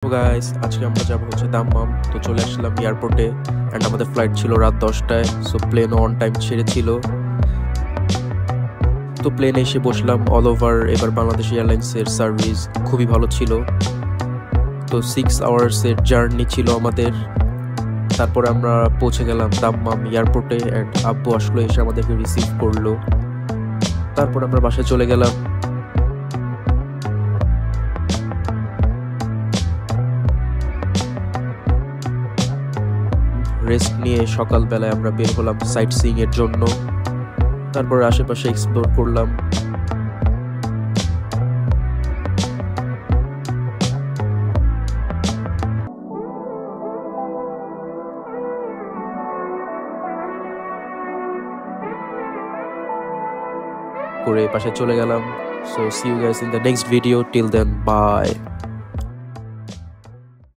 তো গাইস আজকে আমরা যাবো হচ্ছে দাম্মাম। তো চলে আসলাম এয়ারপোর্টে অ্যান্ড আমাদের ফ্লাইট ছিল রাত 10টায়। সো প্লেন অন টাইম ছেড়েছিল। তো প্লেনে এসে বসলাম। অল ওভার এবার বাংলাদেশ এয়ারলাইন্সের সার্ভিস খুবই ভালো ছিল। তো 6 আওয়ার্সের জার্নি ছিল আমাদের। তারপরে আমরা পৌঁছে গেলাম দাম্মাম এয়ারপোর্টে অ্যান্ড আব্বু আসলো, এসে আমাদেরকে রিসিভ করলো। তারপর আমরা বাসায় চলে গেলাম। রেস্ট নিয়ে সকালবেলায় আমরা বের হলাম সাইট সিইং এর জন্য। তারপর আশেপাশে এক্সপ্লোর করলাম। করে পাশে চলে গেলাম। So see you guys in the next video. Till then by.